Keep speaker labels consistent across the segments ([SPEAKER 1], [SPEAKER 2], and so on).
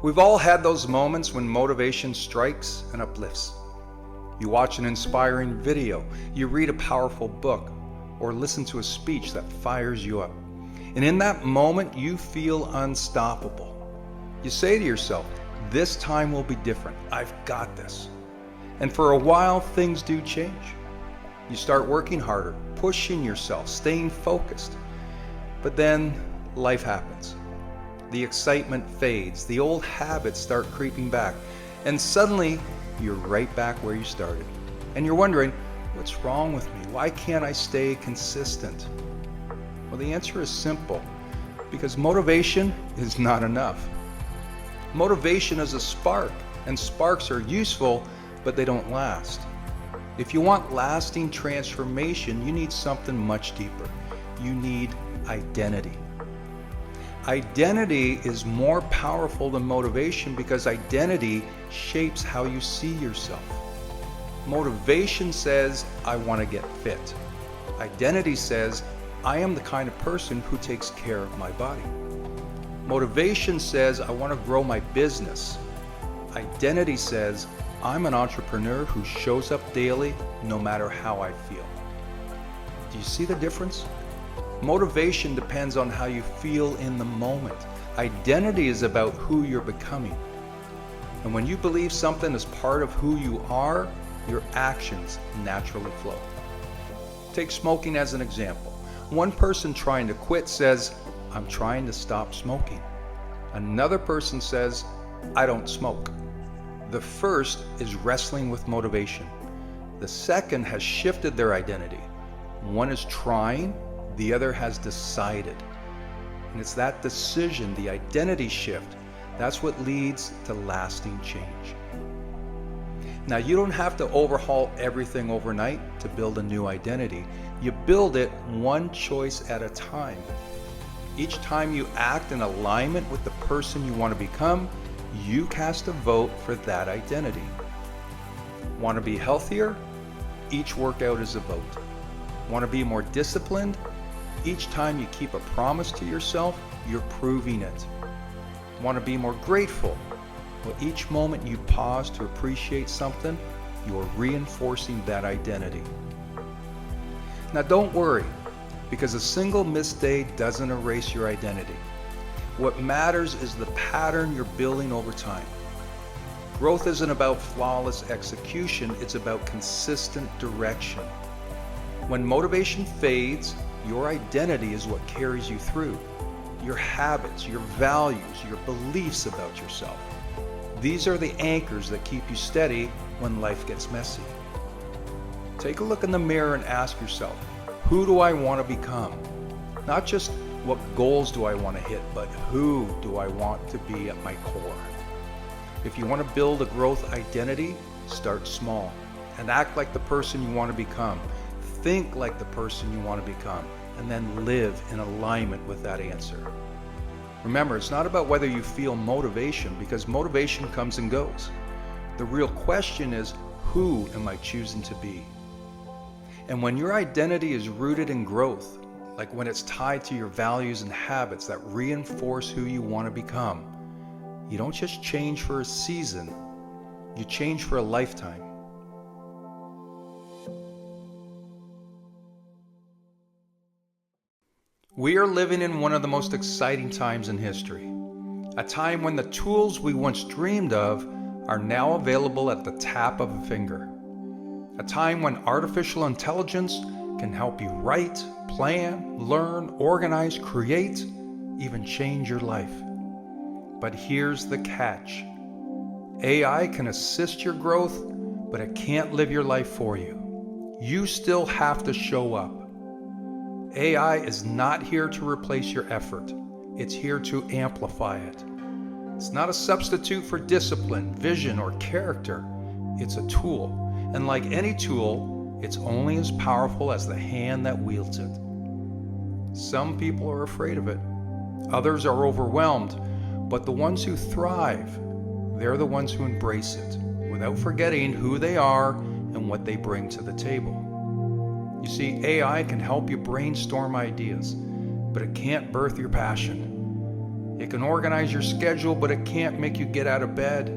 [SPEAKER 1] We've all had those moments when motivation strikes and uplifts. You watch an inspiring video, you read a powerful book, or listen to a speech that fires you up. And in that moment, you feel unstoppable. You say to yourself, this time will be different. I've got this. And for a while, things do change. You start working harder, pushing yourself, staying focused. But then life happens. The excitement fades, the old habits start creeping back, and suddenly you're right back where you started. And you're wondering, what's wrong with me? Why can't I stay consistent? Well, the answer is simple, because motivation is not enough. Motivation is a spark, and sparks are useful, but they don't last. If you want lasting transformation, you need something much deeper. You need identity. Identity is more powerful than motivation because identity shapes how you see yourself. Motivation says, I want to get fit. Identity says, I am the kind of person who takes care of my body. Motivation says, I want to grow my business. Identity says, I'm an entrepreneur who shows up daily no matter how I feel. Do you see the difference? Motivation depends on how you feel in the moment. Identity is about who you're becoming. And when you believe something is part of who you are, your actions naturally flow. Take smoking as an example. One person trying to quit says, I'm trying to stop smoking. Another person says, I don't smoke. The first is wrestling with motivation. The second has shifted their identity. One is trying, the other has decided. And it's that decision, the identity shift, that's what leads to lasting change. Now, you don't have to overhaul everything overnight to build a new identity. You build it one choice at a time. Each time you act in alignment with the person you want to become, you cast a vote for that identity. Want to be healthier? Each workout is a vote. Want to be more disciplined? Each time you keep a promise to yourself, you're proving it. Want to be more grateful? Well, each moment you pause to appreciate something, you're reinforcing that identity. Now don't worry, because a single missed day doesn't erase your identity. What matters is the pattern you're building over time. Growth isn't about flawless execution, it's about consistent direction. When motivation fades, your identity is what carries you through. Your habits, your values, your beliefs about yourself. These are the anchors that keep you steady when life gets messy. Take a look in the mirror and ask yourself, who do I want to become? Not just what goals do I want to hit, but who do I want to be at my core? If you want to build a growth identity, start small and act like the person you want to become. Think like the person you want to become, and then live in alignment with that answer. Remember, it's not about whether you feel motivation, because motivation comes and goes. The real question is, who am I choosing to be? And when your identity is rooted in growth, like when it's tied to your values and habits that reinforce who you want to become, you don't just change for a season, you change for a lifetime. We are living in one of the most exciting times in history. A time when the tools we once dreamed of are now available at the tap of a finger. A time when artificial intelligence can help you write, plan, learn, organize, create, even change your life. But here's the catch. AI can assist your growth, but it can't live your life for you. You still have to show up. AI is not here to replace your effort. It's here to amplify it. It's not a substitute for discipline, vision, or character. It's a tool. And like any tool, it's only as powerful as the hand that wields it. Some people are afraid of it. Others are overwhelmed. But the ones who thrive, they're the ones who embrace it, without forgetting who they are and what they bring to the table. You see, AI can help you brainstorm ideas, but it can't birth your passion. It can organize your schedule, but it can't make you get out of bed.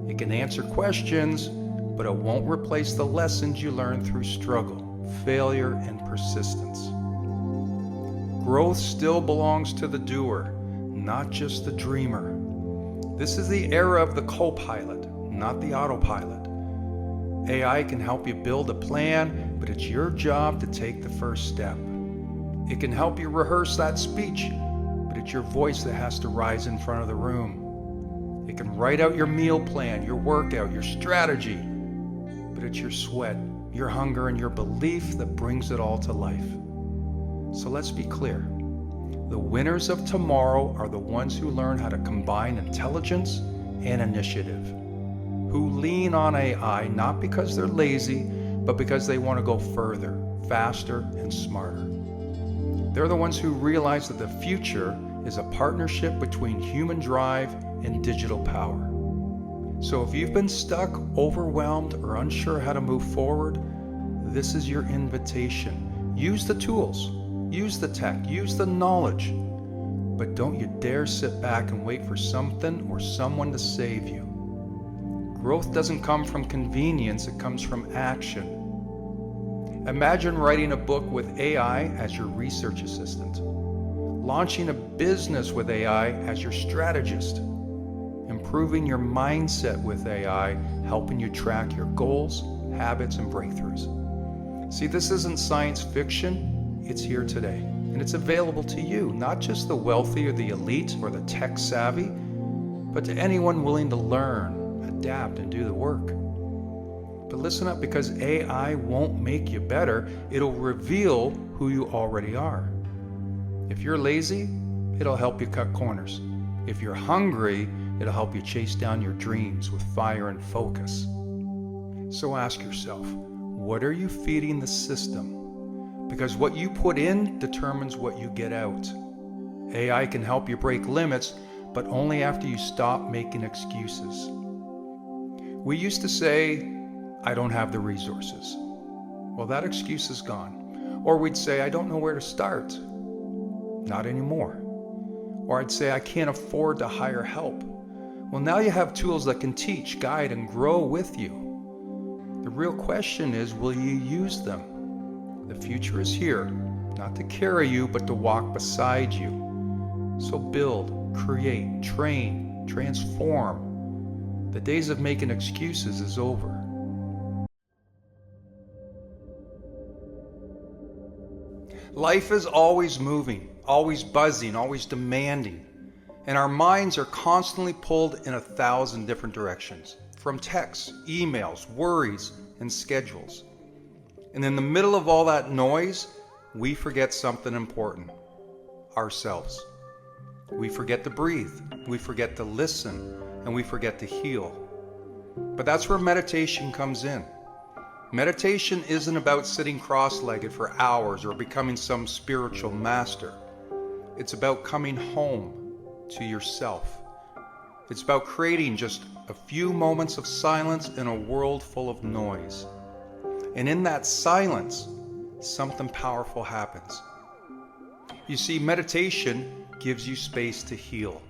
[SPEAKER 1] It can answer questions, but it won't replace the lessons you learn through struggle, failure, and persistence. Growth still belongs to the doer, not just the dreamer. This is the era of the co-pilot, not the autopilot. AI can help you build a plan, but it's your job to take the first step. It can help you rehearse that speech, but it's your voice that has to rise in front of the room. It can write out your meal plan, your workout, your strategy, but it's your sweat, your hunger, and your belief that brings it all to life. So let's be clear. The winners of tomorrow are the ones who learn how to combine intelligence and initiative, who lean on AI not because they're lazy, but because they want to go further, faster, and smarter. They're the ones who realize that the future is a partnership between human drive and digital power. So if you've been stuck, overwhelmed, or unsure how to move forward, this is your invitation. Use the tools, use the tech, use the knowledge, but don't you dare sit back and wait for something or someone to save you. Growth doesn't come from convenience, it comes from action. Imagine writing a book with AI as your research assistant, launching a business with AI as your strategist, improving your mindset with AI, helping you track your goals, habits, and breakthroughs. See, this isn't science fiction, it's here today. And it's available to you, not just the wealthy or the elite or the tech savvy, but to anyone willing to learn, adapt, and do the work. But listen up, because AI won't make you better, it'll reveal who you already are. If you're lazy, it'll help you cut corners. If you're hungry, it'll help you chase down your dreams with fire and focus. So ask yourself, what are you feeding the system? Because what you put in determines what you get out. AI can help you break limits, but only after you stop making excuses. We used to say, I don't have the resources. Well, that excuse is gone. Or we'd say, I don't know where to start. Not anymore. Or I'd say, I can't afford to hire help. Well, now you have tools that can teach, guide, and grow with you. The real question is, will you use them? The future is here, not to carry you, but to walk beside you. So build, create, train, transform. The days of making excuses is over. Life is always moving, always buzzing, always demanding. And our minds are constantly pulled in 1,000 different directions, from texts, emails, worries, and schedules. And in the middle of all that noise, we forget something important: ourselves. We forget to breathe, we forget to listen, and we forget to heal. But that's where meditation comes in. Meditation isn't about sitting cross-legged for hours or becoming some spiritual master. It's about coming home to yourself. It's about creating just a few moments of silence in a world full of noise. And in that silence, something powerful happens. You see, meditation gives you space to heal.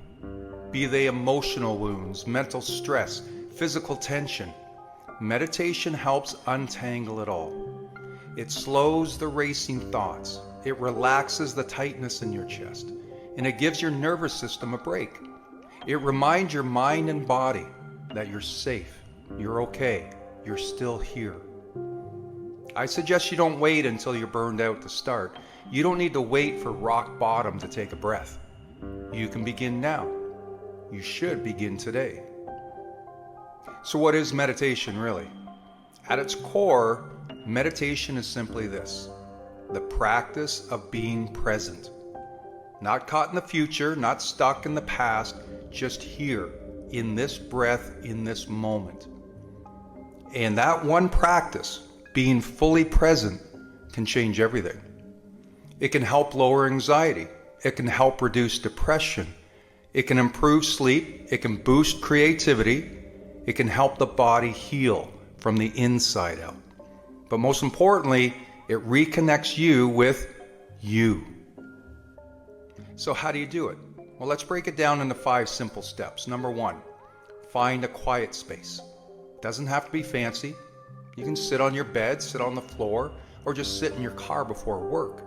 [SPEAKER 1] Be they emotional wounds, mental stress, physical tension. Meditation helps untangle it all. It slows the racing thoughts. It relaxes the tightness in your chest. And it gives your nervous system a break. It reminds your mind and body that you're safe, you're okay, you're still here. I suggest you don't wait until you're burned out to start. You don't need to wait for rock bottom to take a breath. You can begin now. You should begin today. So what is meditation really? At its core, meditation is simply this: the practice of being present. Not caught in the future, not stuck in the past, just here, in this breath, in this moment. And that one practice, being fully present, can change everything. It can help lower anxiety. It can help reduce depression. It can improve sleep. It can boost creativity. It can help the body heal from the inside out. But most importantly, it reconnects you with you. So how do you do it? Well, let's break it down into 5 simple steps. Number 1, find a quiet space. It doesn't have to be fancy. You can sit on your bed, sit on the floor, or just sit in your car before work.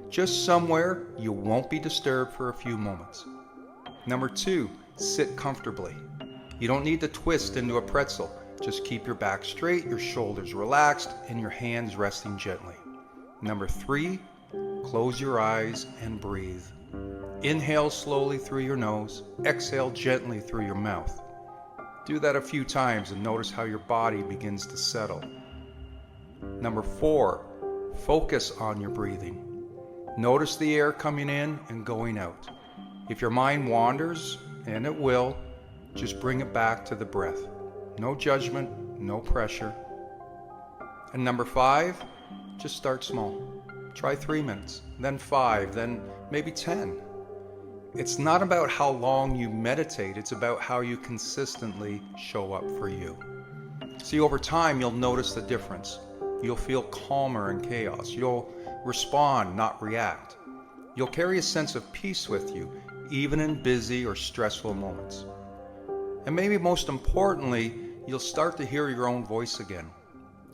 [SPEAKER 1] Just somewhere you won't be disturbed for a few moments. Number 2, sit comfortably. You don't need to twist into a pretzel. Just keep your back straight, your shoulders relaxed, and your hands resting gently. Number 3, close your eyes and breathe. Inhale slowly through your nose, exhale gently through your mouth. Do that a few times and notice how your body begins to settle. Number 4, focus on your breathing. Notice the air coming in and going out. If your mind wanders, and it will, just bring it back to the breath. No judgment, no pressure. And number 5, just start small. Try 3 minutes, then 5, then maybe 10. It's not about how long you meditate, it's about how you consistently show up for you. See, over time, you'll notice the difference. You'll feel calmer in chaos. You'll respond, not react. You'll carry a sense of peace with you, even in busy or stressful moments. And maybe most importantly, you'll start to hear your own voice again.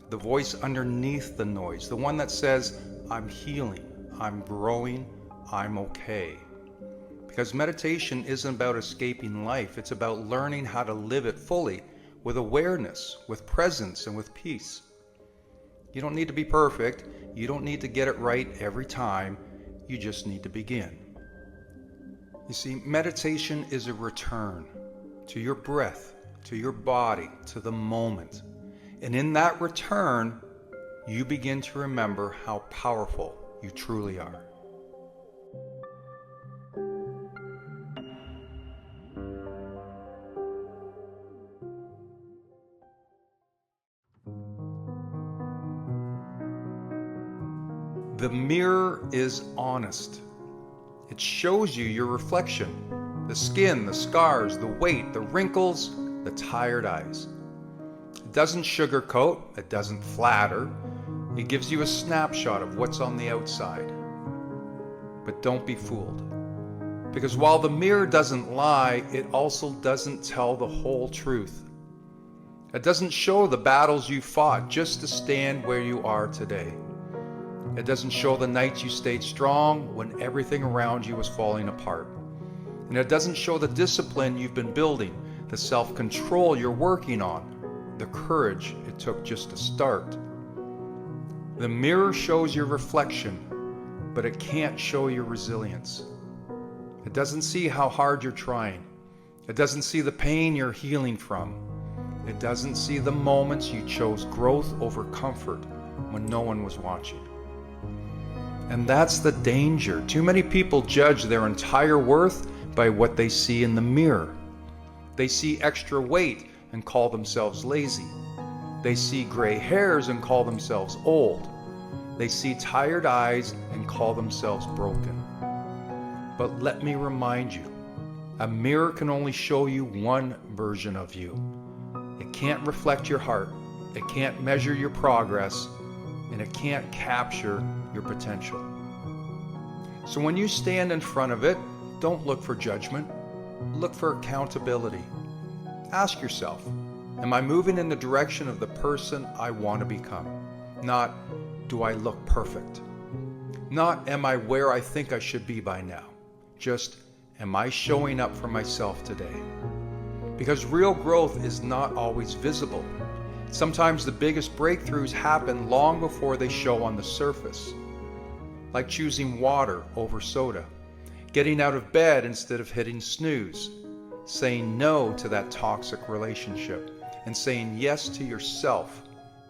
[SPEAKER 1] The voice underneath the noise, the one that says, I'm healing, I'm growing, I'm okay. Because meditation isn't about escaping life, it's about learning how to live it fully, with awareness, with presence, and with peace. You don't need to be perfect, you don't need to get it right every time, you just need to begin. You see, meditation is a return to your breath, to your body, to the moment. And in that return, you begin to remember how powerful you truly are. The mirror is honest. It shows you your reflection, the skin, the scars, the weight, the wrinkles, the tired eyes. It doesn't sugarcoat, it doesn't flatter. It gives you a snapshot of what's on the outside. But don't be fooled. Because while the mirror doesn't lie, it also doesn't tell the whole truth. It doesn't show the battles you fought just to stand where you are today. It doesn't show the nights you stayed strong when everything around you was falling apart. And it doesn't show the discipline you've been building, the self-control you're working on, the courage it took just to start. The mirror shows your reflection, but it can't show your resilience. It doesn't see how hard you're trying. It doesn't see the pain you're healing from. It doesn't see the moments you chose growth over comfort when no one was watching. And that's the danger. Too many people judge their entire worth by what they see in the mirror. They see extra weight and call themselves lazy. They see gray hairs and call themselves old. They see tired eyes and call themselves broken. But let me remind you, a mirror can only show you one version of you. It can't reflect your heart. It can't measure your progress. And it can't capture your potential. So when you stand in front of it, don't look for judgment. Look for accountability. Ask yourself, am I moving in the direction of the person I want to become? Not, do I look perfect? Not, am I where I think I should be by now? Just, am I showing up for myself today? Because real growth is not always visible. Sometimes the biggest breakthroughs happen long before they show on the surface. Like choosing water over soda, getting out of bed instead of hitting snooze, saying no to that toxic relationship, and saying yes to yourself,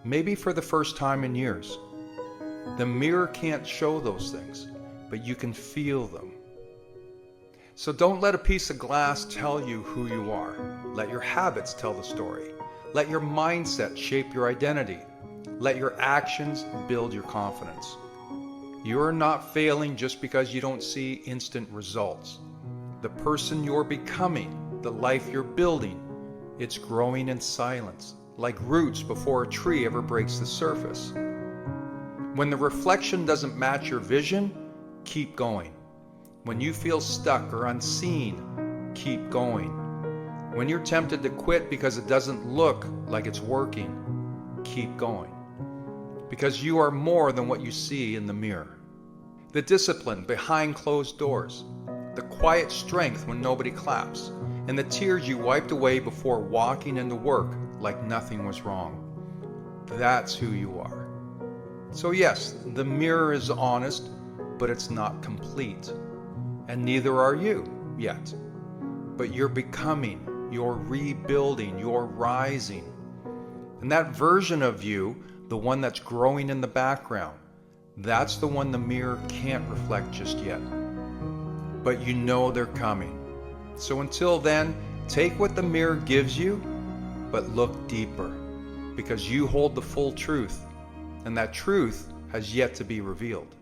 [SPEAKER 1] maybe for the first time in years. The mirror can't show those things, but you can feel them. So don't let a piece of glass tell you who you are. Let your habits tell the story. Let your mindset shape your identity. Let your actions build your confidence. You are not failing just because you don't see instant results. The person you're becoming, the life you're building, it's growing in silence, like roots before a tree ever breaks the surface. When the reflection doesn't match your vision, keep going. When you feel stuck or unseen, keep going. When you're tempted to quit because it doesn't look like it's working, keep going. Because you are more than what you see in the mirror. The discipline behind closed doors, the quiet strength when nobody claps, and the tears you wiped away before walking into work like nothing was wrong. That's who you are. So yes, the mirror is honest, but it's not complete. And neither are you yet. But you're becoming, you're rebuilding, you're rising. And that version of you, the one that's growing in the background, that's the one the mirror can't reflect just yet. But you know they're coming. So until then, take what the mirror gives you, but look deeper, because you hold the full truth, and that truth has yet to be revealed.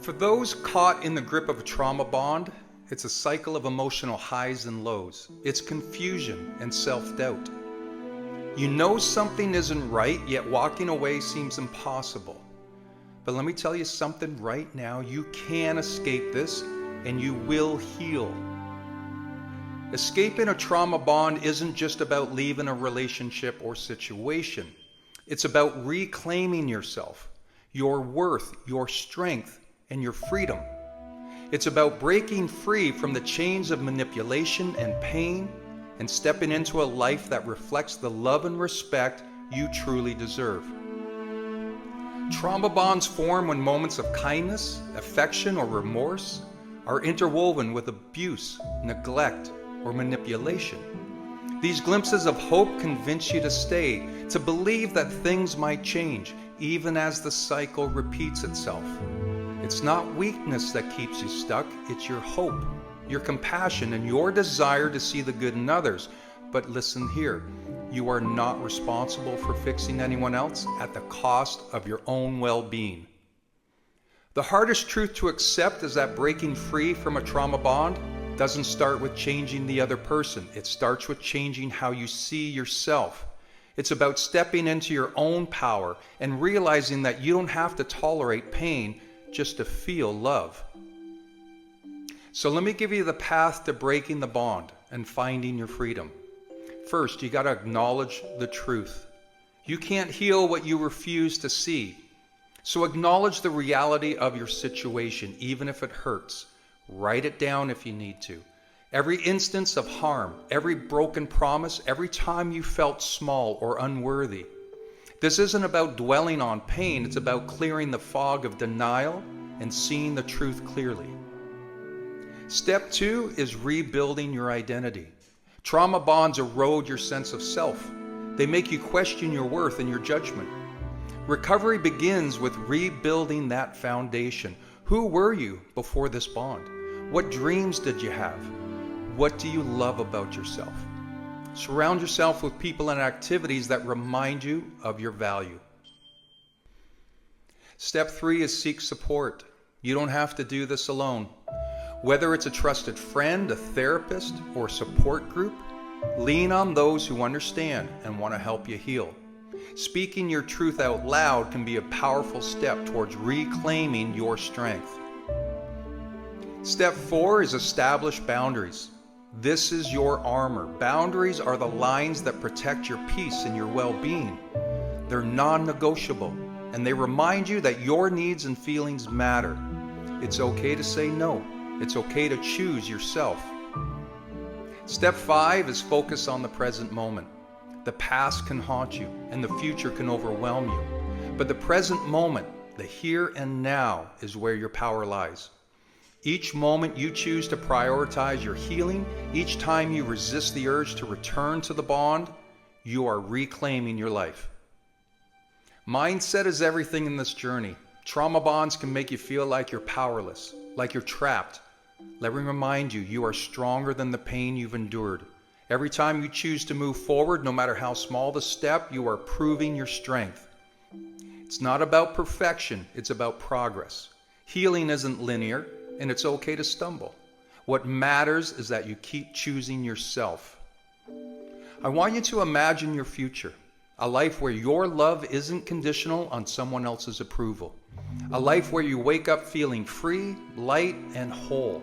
[SPEAKER 1] For those caught in the grip of a trauma bond, it's a cycle of emotional highs and lows. It's confusion and self-doubt. You know something isn't right, yet walking away seems impossible. But let me tell you something right now, you can escape this and you will heal. Escaping a trauma bond isn't just about leaving a relationship or situation. It's about reclaiming yourself, your worth, your strength, and your freedom. It's about breaking free from the chains of manipulation and pain and stepping into a life that reflects the love and respect you truly deserve. Trauma bonds form when moments of kindness, affection, or remorse are interwoven with abuse, neglect, or manipulation. These glimpses of hope convince you to stay, to believe that things might change, even as the cycle repeats itself. It's not weakness that keeps you stuck, it's your hope, your compassion, and your desire to see the good in others. But listen here, you are not responsible for fixing anyone else at the cost of your own well-being. The hardest truth to accept is that breaking free from a trauma bond doesn't start with changing the other person. It starts with changing how you see yourself. It's about stepping into your own power and realizing that you don't have to tolerate pain just to feel love. So let me give you the path to breaking the bond and finding your freedom. First, you got to acknowledge the truth. You can't heal what you refuse to see. So acknowledge the reality of your situation, even if it hurts. Write it down if you need to. Every instance of harm, every broken promise, every time you felt small or unworthy. This isn't about dwelling on pain, it's about clearing the fog of denial and seeing the truth clearly. Step 2 is rebuilding your identity. Trauma bonds erode your sense of self. They make you question your worth and your judgment. Recovery begins with rebuilding that foundation. Who were you before this bond? What dreams did you have? What do you love about yourself? Surround yourself with people and activities that remind you of your value. Step 3 is seek support. You don't have to do this alone. Whether it's a trusted friend, a therapist, or support group, lean on those who understand and want to help you heal. Speaking your truth out loud can be a powerful step towards reclaiming your strength. Step 4 is establish boundaries. This is your armor. Boundaries are the lines that protect your peace and your well-being. They're non-negotiable, and they remind you that your needs and feelings matter. It's okay to say no. It's okay to choose yourself. Step 5 is focus on the present moment. The past can haunt you, and the future can overwhelm you. But the present moment, the here and now, is where your power lies. Each moment you choose to prioritize your healing, each time you resist the urge to return to the bond, you are reclaiming your life. Mindset is everything in this journey. Trauma bonds can make you feel like you're powerless, like you're trapped. Let me remind you, you are stronger than the pain you've endured. Every time you choose to move forward, no matter how small the step, you are proving your strength. It's not about perfection, it's about progress. Healing isn't linear, and it's okay to stumble. What matters is that you keep choosing yourself. I want you to imagine your future, a life where your love isn't conditional on someone else's approval, a life where you wake up feeling free, light, and whole.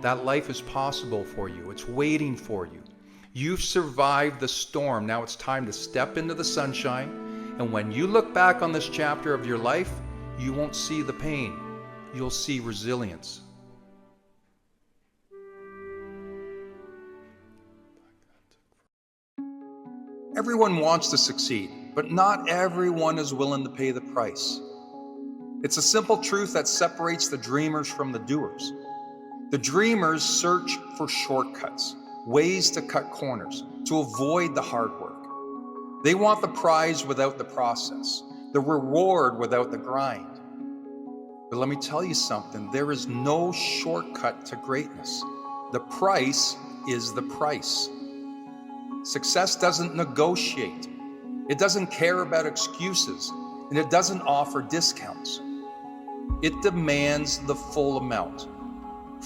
[SPEAKER 1] That life is possible for you. It's waiting for you. You've survived the storm. Now it's time to step into the sunshine. And when you look back on this chapter of your life, you won't see the pain. You'll see resilience. Everyone wants to succeed, but not everyone is willing to pay the price. It's a simple truth that separates the dreamers from the doers. The dreamers search for shortcuts, ways to cut corners, to avoid the hard work. They want the prize without the process, the reward without the grind. But let me tell you something, there is no shortcut to greatness. The price is the price. Success doesn't negotiate. It doesn't care about excuses, and it doesn't offer discounts. It demands the full amount.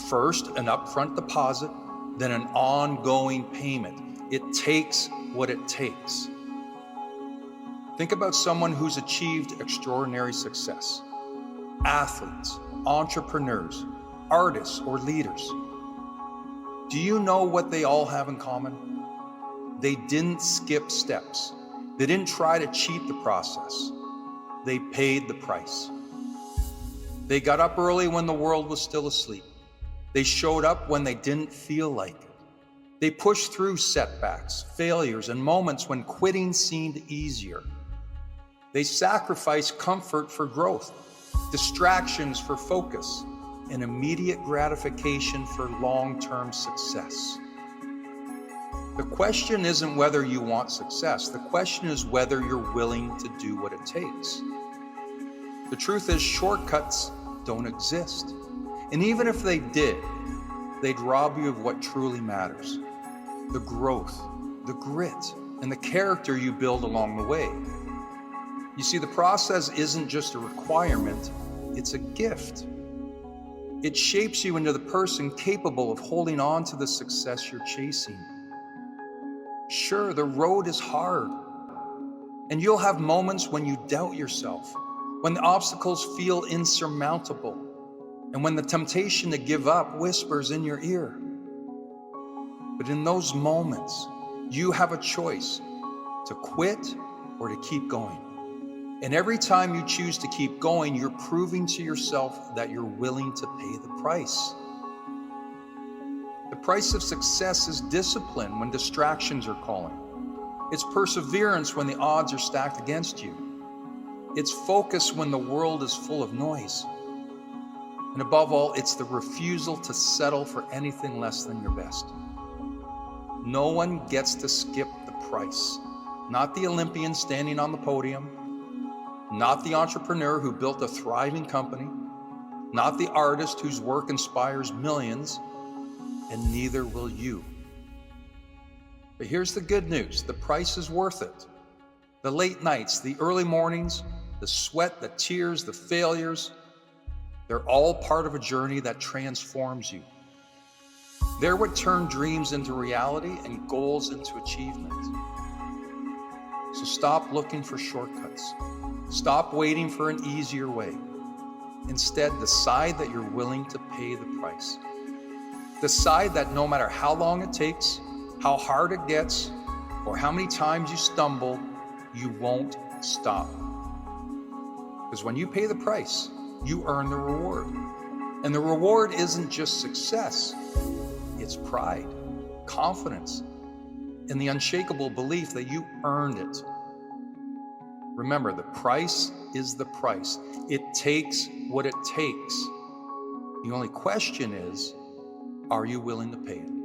[SPEAKER 1] First, an upfront deposit, then an ongoing payment. It takes what it takes. Think about someone who's achieved extraordinary success. Athletes, entrepreneurs, artists, or leaders. Do you know what they all have in common? They didn't skip steps. They didn't try to cheat the process. They paid the price. They got up early when the world was still asleep. They showed up when they didn't feel like it. They pushed through setbacks, failures, and moments when quitting seemed easier. They sacrificed comfort for growth, distractions for focus, and immediate gratification for long-term success. The question isn't whether you want success. The question is whether you're willing to do what it takes. The truth is, shortcuts don't exist. And even if they did, they'd rob you of what truly matters. The growth, the grit, and the character you build along the way. You see, the process isn't just a requirement, it's a gift. It shapes you into the person capable of holding on to the success you're chasing. Sure, the road is hard, and you'll have moments when you doubt yourself, when the obstacles feel insurmountable, and when the temptation to give up whispers in your ear. But in those moments, you have a choice to quit or to keep going. And every time you choose to keep going, you're proving to yourself that you're willing to pay the price. The price of success is discipline when distractions are calling. It's perseverance when the odds are stacked against you. It's focus when the world is full of noise. And above all, it's the refusal to settle for anything less than your best. No one gets to skip the price. Not the Olympian standing on the podium, not the entrepreneur who built a thriving company, not the artist whose work inspires millions, and neither will you. But here's the good news, the price is worth it. The late nights, the early mornings, the sweat, the tears, the failures, they're all part of a journey that transforms you. They're what turn dreams into reality and goals into achievement. So stop looking for shortcuts. Stop waiting for an easier way. Instead, decide that you're willing to pay the price. Decide that no matter how long it takes, how hard it gets, or how many times you stumble, you won't stop. Because when you pay the price, you earn the reward. And the reward isn't just success, it's pride, confidence, and the unshakable belief that you earned it. Remember, the price is the price. It takes what it takes. The only question is, are you willing to pay it?